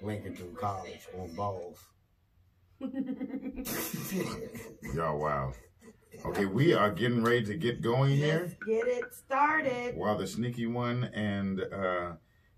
Lincoln through college on balls. Y'all, wow. Okay, we are getting ready to get going here. Let's get it started. While the Sneaky One and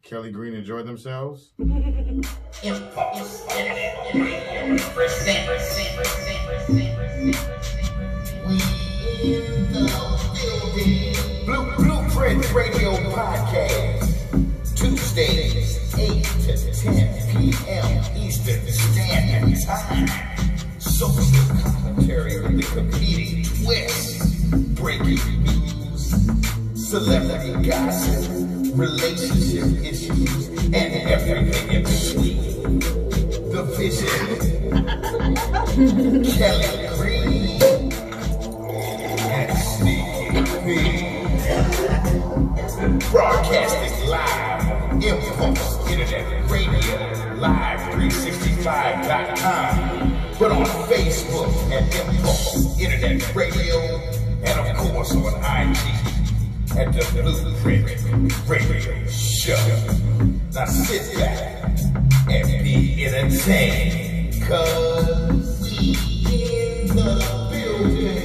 Kelly Green enjoy themselves. Impulse We in the building. Blueprint Radio Podcast. Tuesdays, 8 to 10 p.m. Eastern Standard Time. Social commentary with the comedic twist. Breaking news, celebrity gossip, relationship issues, and everything in between. The Vision, Kelly Green, and Sneaky P. Broadcasting live on Impulse Internet Radio, live365.com. But on Facebook at Impulse Internet Radio, and of course on IG at the Blueprint Radio Show. Now sit back and be entertained, cause we in the building.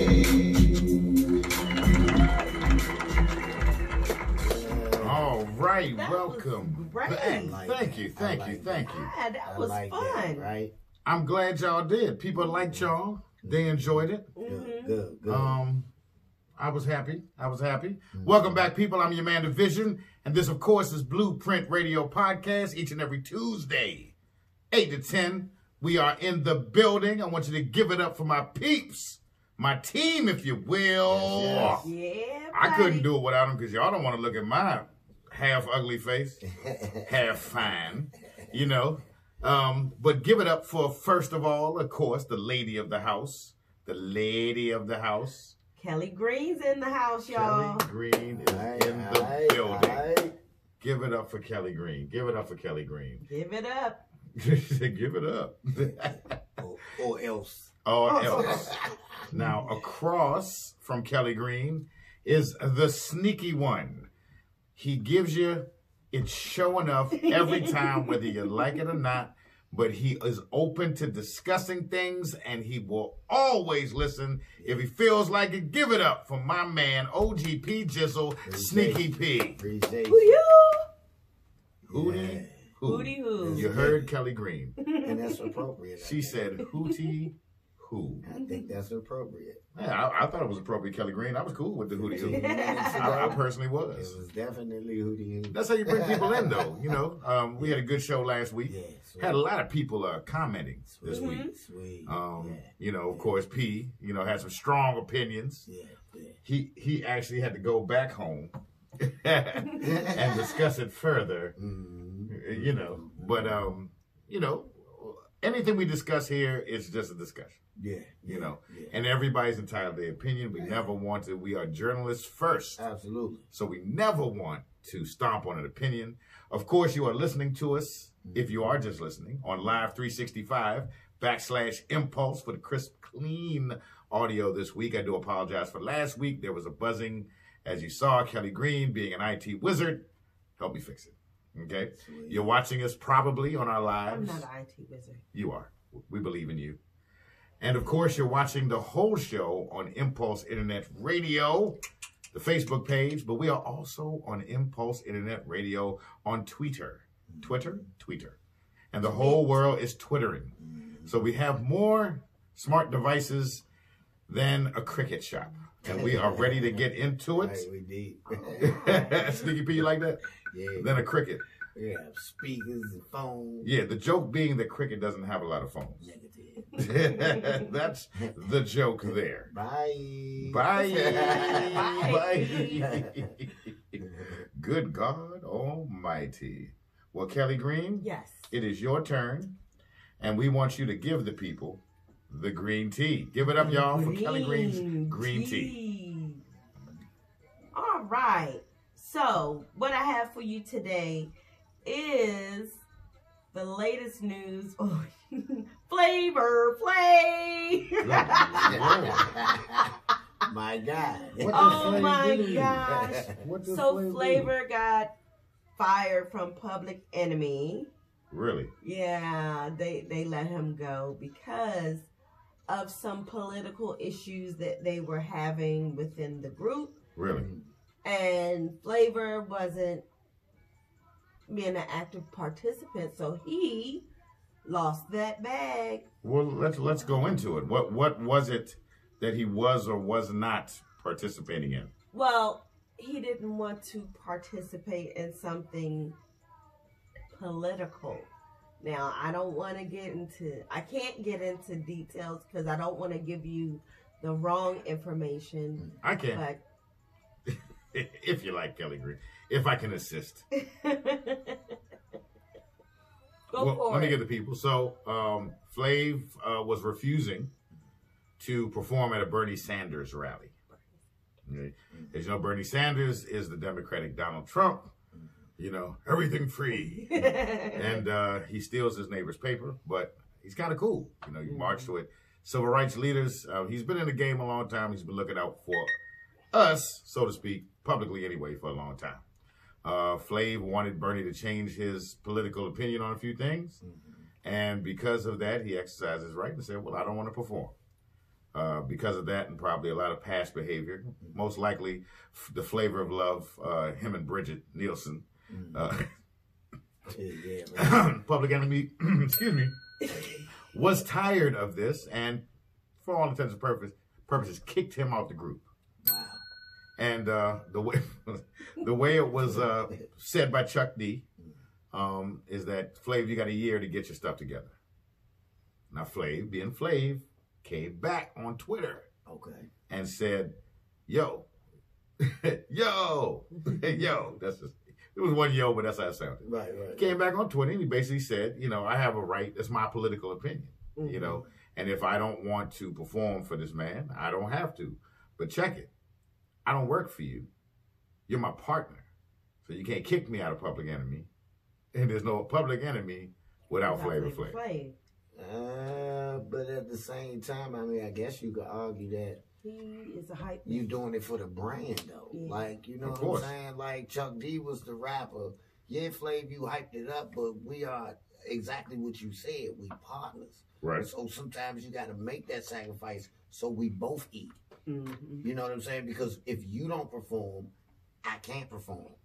All right, That welcome. was great. Thank you. Yeah, that was like fun. that, right? I'm glad y'all did. People liked y'all. They enjoyed it. Good. I was happy. Welcome back, people. I'm your man, The Vision. And this, of course, is Blueprint Radio Podcast each and every Tuesday, 8 to 10. We are in the building. I want you to give it up for my peeps, my team, if you will. Yes. Yeah, I buddy. couldn't do it without them because y'all don't want to look at my half ugly face, half fine, you know. But give it up for, first of all, of course, the lady of the house. The lady of the house. Kelly Green's in the house, y'all. Kelly Green is in the building. Give it up for Kelly Green. Give it up for Kelly Green. Give it up. Give it up. Or else. Or else. Now, across from Kelly Green is the Sneaky One. He gives you, it's show enough every time, whether you like it or not. But he is open to discussing things, and he will always listen if he feels like it. Give it up for my man, OGP Jizzle, Sneaky P. Appreciate Who you? Hootie, who? Hootie who. You heard Kelly Green. And that's appropriate. She said, hootie who. I think that's appropriate. Yeah, I thought it was appropriate, Kelly Green. I was cool with the hootie who. I personally It was. was definitely hootie. That's how you bring people in, though. You know, we had a good show last week. Yeah, sweet. Had a lot of people commenting this Sweet, week. Sweet. You know, of course, P, you know, had some strong opinions. Yeah. He actually had to go back home and discuss it further. You know, but you know, anything we discuss here is just a discussion. Yeah. You know, Yeah. and everybody's entitled to their opinion. We never want to. We are journalists first. Absolutely. So we never want to stomp on an opinion. Of course, you are listening to us, if you are just listening, on Live365/Impulse for the crisp, clean audio this week. I do apologize for last week. There was a buzzing. As you saw, Kelly Green, being an IT wizard, help me fix it. Okay? Sweet. You're watching us probably on our lives. I'm not an IT wizard. You are. We believe in you. And of course, you're watching the whole show on Impulse Internet Radio, the Facebook page, but we are also on Impulse Internet Radio on Twitter. Twitter. And the whole world is twittering. So we have more smart devices than a cricket shop. And we are ready to get into it. Right, we did. Sneaky P, you like that? Yeah. Than a cricket. We have speakers and phones. Yeah, the joke being that cricket doesn't have a lot of phones. Negative. That's the joke there. Bye. Bye. Bye. Good God Almighty. Well, Kelly Green, Yes. it is your turn, and we want you to give the people the green tea. Give it up, y'all, for Kelly Green's green tea. All right. So, what I have for you today is the latest news on Flavor Flav. My God. Oh my gosh. What does So Flav do? Flavor got fired from Public Enemy. Really? Yeah, they let him go because of some political issues that they were having within the group. Really? And Flavor wasn't being an active participant, so he lost that bag. Well, let's go into it. What was it that he was or was not participating in? Well, he didn't want to participate in something political. Now, I can't get into details because I don't want to give you the wrong information. I can. But if you like, Kelly Green. If I can assist. Let me get the people. So, Flav was refusing to perform at a Bernie Sanders rally. Okay. As you know, Bernie Sanders is the Democratic Donald Trump. You know, everything free. And he steals his neighbor's paper, but he's kind of cool. You know, he marched with civil rights leaders. He's been in the game a long time. He's been looking out for us, so to speak, publicly anyway, for a long time. Flav wanted Bernie to change his political opinion on a few things. And because of that, he exercised his right and said, well, I don't want to perform. Because of that and probably a lot of past behavior, most likely the flavor of love, him and Bridget Nielsen, Public Enemy, excuse me, was tired of this and for all intents and purposes kicked him out the group. Wow. And the way it was said by Chuck D is that, Flav, you got a year to get your stuff together. Now, Flav, being Flav, came back on Twitter and said, yo, yo, that's just, it was one yo, but that's how it sounded. Right. Came back on Twitter and he basically said, you know, I have a right, it's my political opinion, you know, and if I don't want to perform for this man, I don't have to. But check it. I don't work for you. You're my partner. So you can't kick me out of Public Enemy. And there's no Public Enemy without Flavor Flav. But at the same time, I mean, I guess you could argue that he is a hype. You doing it for the brand, though. Yeah. Like, you know what I'm saying? Like, Chuck D was the rapper. Yeah, Flav, you hyped it up, but we are exactly what you said. We partners. Right. So sometimes you got to make that sacrifice so we both eat. You know what I'm saying? Because if you don't perform, I can't perform.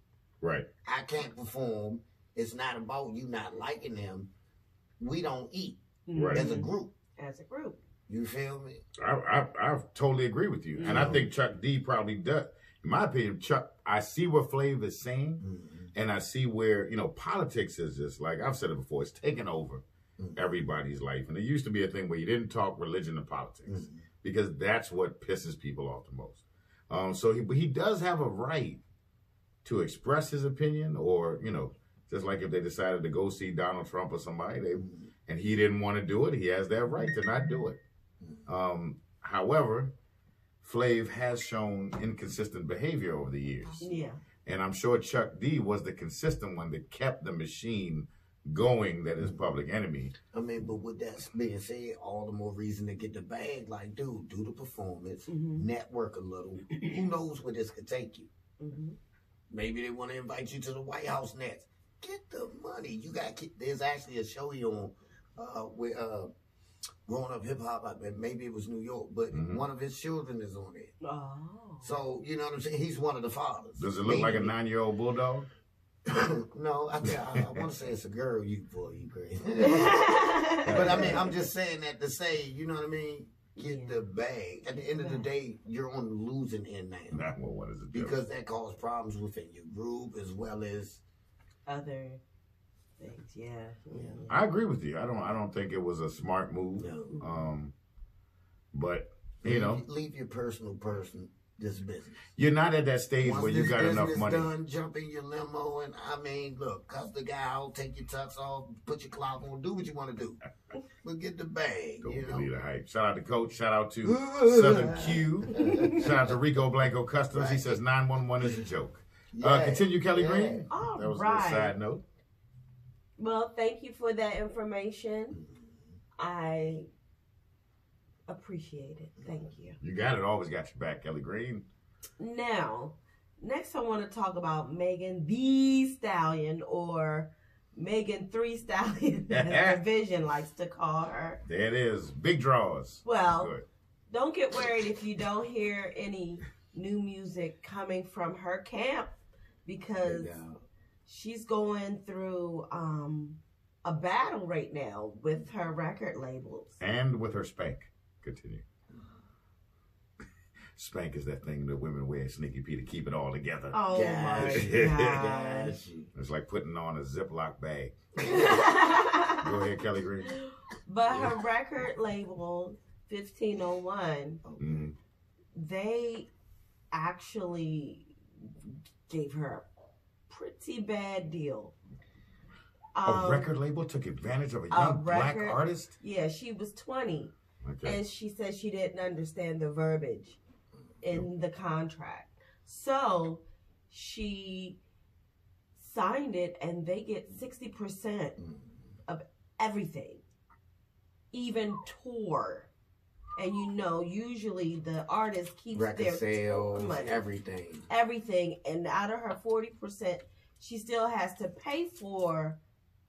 Right. I can't perform. It's not about you not liking them. We don't eat as a group. As a group. You feel me? I totally agree with you. And I think Chuck D probably does. In my opinion, Chuck, I see what Flav is saying, and I see where, you know, politics is just, like I've said it before, it's taken over everybody's life. And it used to be a thing where you didn't talk religion and politics because that's what pisses people off the most. So he does have a right to express his opinion, or, you know, just like if they decided to go see Donald Trump or somebody, and he didn't want to do it, he has that right to not do it. However, Flav has shown inconsistent behavior over the years. Yeah. And I'm sure Chuck D was the consistent one that kept the machine going that is Public Enemy. I mean, but with that being said, all the more reason to get the bag. Like, dude, do the performance, network a little. Who knows where this could take you? Maybe they want to invite you to the White House next. Get the money. You got. There's actually a show here on with Growing Up Hip Hop. Maybe it was New York, but one of his children is on it. Oh. So you know what I'm saying? He's one of the fathers. Does it look like a 9-year-old bulldog? No, I want to say it's a girl. You crazy. But I mean, I'm just saying that to say, you know what I mean? Get the bag. At the end of the day, you're on the losing end now. What is it? Because that caused problems within your group as well as other things. Yeah. I agree with you. I don't think it was a smart move. No. But you know, leave your personal this business. You're not at that stage where you got enough money. Done, jump in your limo, and I mean, look, cuss the guy out, take your tux off, put your clock on, do what you want to do, but get the bag. Don't believe the hype. Shout out to Coach. Shout out to Southern Q. Shout out to Rico Blanco Customs. He says 911 is a joke. Continue, Kelly Green. All that was right. a side note. Well, thank you for that information. I appreciate it. Thank you. You got it. Always got your back, Kelly Green. Now, next I want to talk about Megan Thee Stallion, or Megan Three Stallion, as Division likes to call her. There it is. Big draws. Well, Good. Don't get worried if you don't hear any new music coming from her camp, because she's going through a battle right now with her record labels. And with her spank. Continue. Spank is that thing that women wear, Sneaky Pete, to keep it all together. Oh my gosh. It's like putting on a Ziploc bag. Go ahead, Kelly Green. But her record label, 1501, they actually gave her a pretty bad deal. A record label took advantage of a young black artist? Yeah, she was 20. Okay. And she said she didn't understand the verbiage in the contract. So she signed it, and they get 60% of everything, even tour. And you know, usually the artist keeps record their sales, money, everything. And out of her 40%, she still has to pay for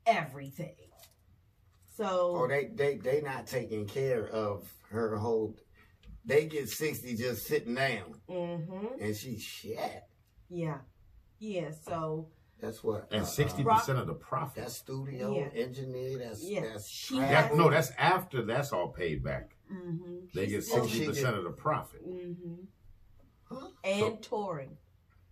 everything. So they not taking care of her whole. They get 60 just sitting down, and she's shit. Yeah. So that's what. And 60% of the profit. That's studio engineer. That's after that's all paid back. They get 60% of the profit. And touring.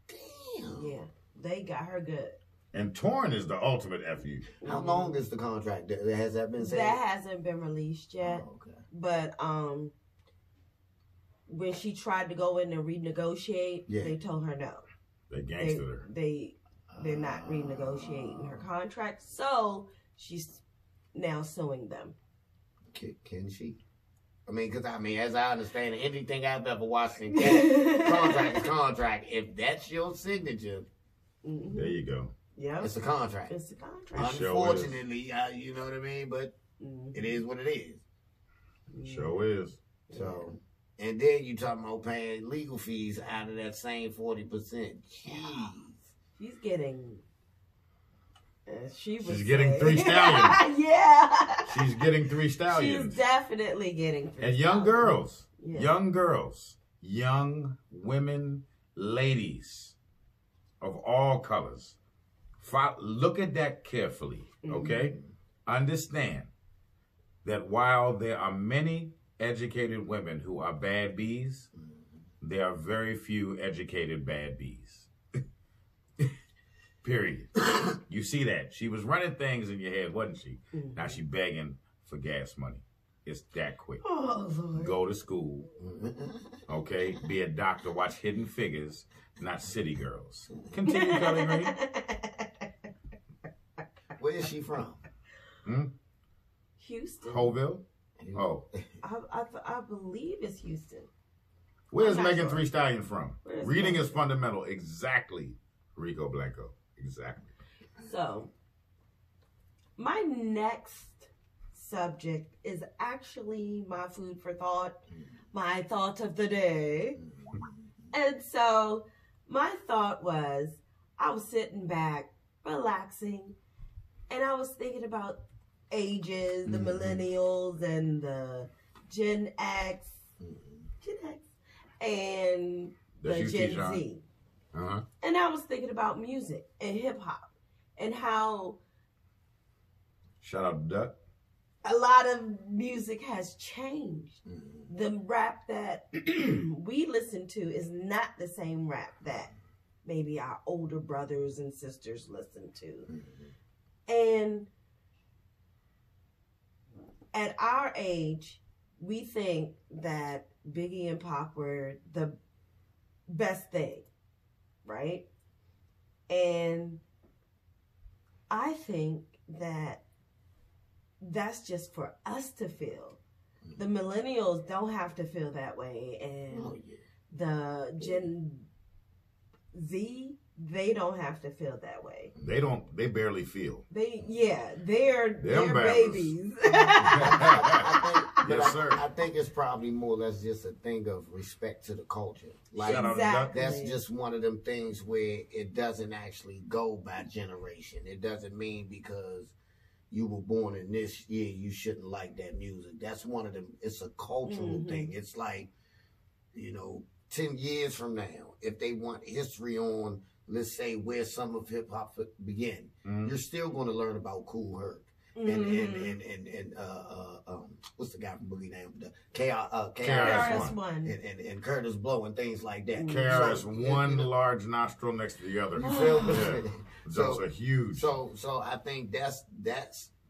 Damn. Yeah, they got her good. And touring is the ultimate FU. How long is the contract? Has that been said? That hasn't been released yet. Oh, okay. But when she tried to go in and renegotiate, they told her no. They gangstered her. They're not renegotiating her contract, so she's now suing them. Can she? I mean, as I understand it, anything I've ever watched in contract is contract. If that's your signature, there you go. Yeah, it's a contract. It's a contract. Unfortunately, you know what I mean, but it is what it is. Sure is. So, and then you talking about paying legal fees out of that same 40%. Jeez. She's getting. She's getting 3 stallions. Yeah. She's getting 3 stallions. She's definitely getting 3 And young girls. Yeah. Young girls. Young women, ladies of all colors. Look at that carefully, okay? Understand that while there are many educated women who are bad bees, there are very few educated bad bees. Period. You see that. She was running things in your head, wasn't she? Now she begging for gas money. It's that quick. Oh, Lord. Go to school. Okay? Be a doctor. Watch Hidden Figures, not City Girls. Continue, Kelly Green. Where is she from? Houston. Hoville? Oh. I believe it's Houston. Where's Megan Three Stallion from? Reading is fundamental. Exactly, Rico Blanco. Exactly. So, my next subject is actually my food for thought, my thought of the day. And so, my thought was, I was sitting back, relaxing, and I was thinking about ages, the millennials and the Gen X, and the Gen Z. And I was thinking about music and hip hop and how shout out to Duck. A lot of music has changed. The rap that we listen to is not the same rap that maybe our older brothers and sisters listen to. And at our age, we think that Biggie and Pac were the best thing, right? And I think that that's just for us to feel. The millennials don't have to feel that way, and the Gen Z, they don't have to feel that way. They barely feel. They're babies. Yes, sir. I think it's probably more or less just a thing of respect to the culture. Like Exactly. that's just one of them things where it doesn't actually go by generation. It doesn't mean because you were born in this year you shouldn't like that music. That's one of them. It's a cultural thing. It's like, 10 years from now, if they want history on, let's say, where some of hip hop began, you're still going to learn about Kool Herc. And what's the guy from Boogie Down? KRS-One. And Curtis Blow and things like that. KRS-One large nostril next to the other. You feel me? Yeah. Those are huge. So I think that's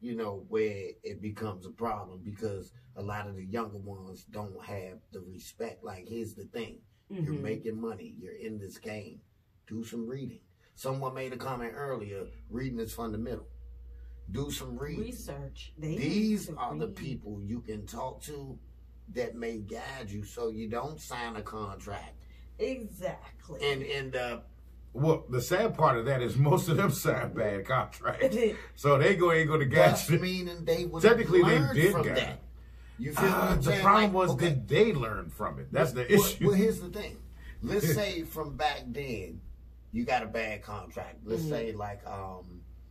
where it becomes a problem, because a lot of the younger ones don't have the respect. Like, here's the thing. You're making money. You're in this game. Do some reading. Someone made a comment earlier, reading is fundamental. Do some reading. Research. These are the people you can talk to that may guide you, so you don't sign a contract. Exactly. And end up. Well, the sad part of that is most of them sign bad contracts. So they ain't going to guide That's you. meaning they would Technically, they learn did from guide. that. You feel what I'm saying? The problem was, okay. did they learn from it? That's the issue. Well, here's the thing. Let's say from back then, you got a bad contract. Let's say like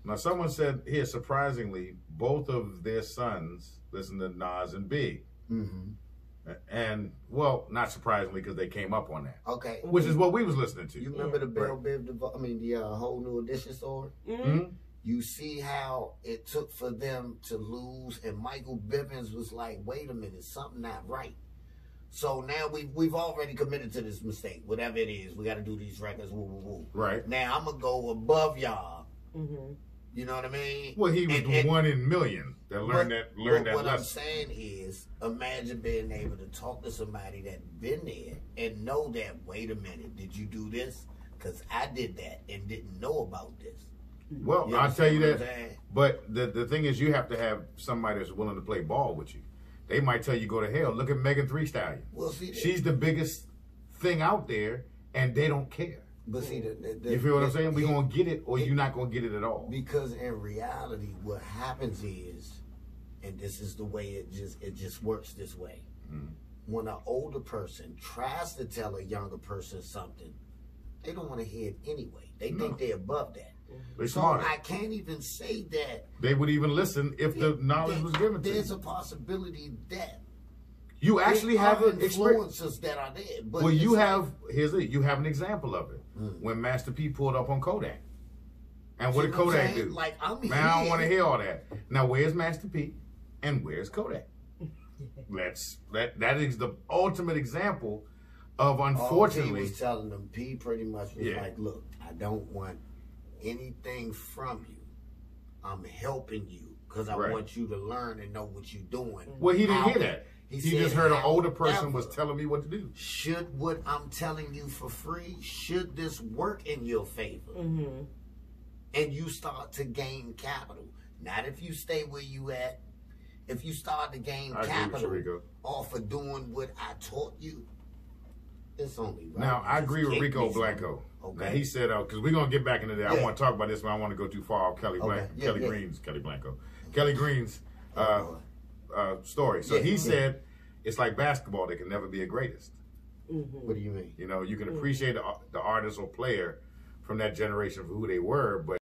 Now, someone said here, surprisingly, both of their sons listen to Nas and Big. And, well, not surprisingly, because they came up on that. Okay. Which is what we was listening to. You remember the Bell Biv, the Whole New Edition story? You see how it took for them to lose, and Michael Bivins was like, wait a minute, something not right. So now we've already committed to this mistake, whatever it is. We got to do these records, woo, woo, woo. Right. Now I'm going to go above y'all. You know what I mean? Well, he was the one in million that learned that What lesson. I'm saying is, imagine being able to talk to somebody that's been there and know that, wait a minute, did you do this? Because I did that and didn't know about this. Well, You I'll tell you understand that. what I'm saying? But the thing is, you have to have somebody that's willing to play ball with you. They might tell you go to hell. Look at Megan Thee Stallion. Well, see, She's the biggest thing out there, and they don't care. But see, You feel what I'm saying? We're going to get it, or you're not going to get it at all. Because in reality, what happens is, and this is the way it just works this way. When an older person tries to tell a younger person something, they don't want to hear it anyway. They think they're above that. They're So smart. I can't even say that. They would even listen if the knowledge was given to There's you. a possibility that You actually have an experience. influences that are there. But Well, you it's have, you have an example of it. When Master P pulled up on Kodak. And what did See what I'm Kodak saying? do? Like, I'm Man, I don't here. want to hear all that. Now, where's Master P and where's Kodak? That is the ultimate example of, All P unfortunately, was telling them, P pretty much was Yeah. like, look, I don't want anything from you. I'm helping you because I Right. want you to learn and know what you're doing. well, he didn't hear However, that. He said, just heard an older person was however, telling me what to do. should what I'm telling you for free, should this work in your favor? And you start to gain capital. Not if you stay where you at. If you start to gain I agree with capital you, Rico. off of doing what I taught you, it's only right. Now, I You agree just with kick Rico me Blanco. Okay. Now, he said, because we're going to get back into that. I Yeah. want to talk about this, but I want to go too far off Kelly Green's story. So Yeah. he said, it's like basketball. They can never be a greatest. What do you mean? You know, you can appreciate the artist or player from that generation for who they were, but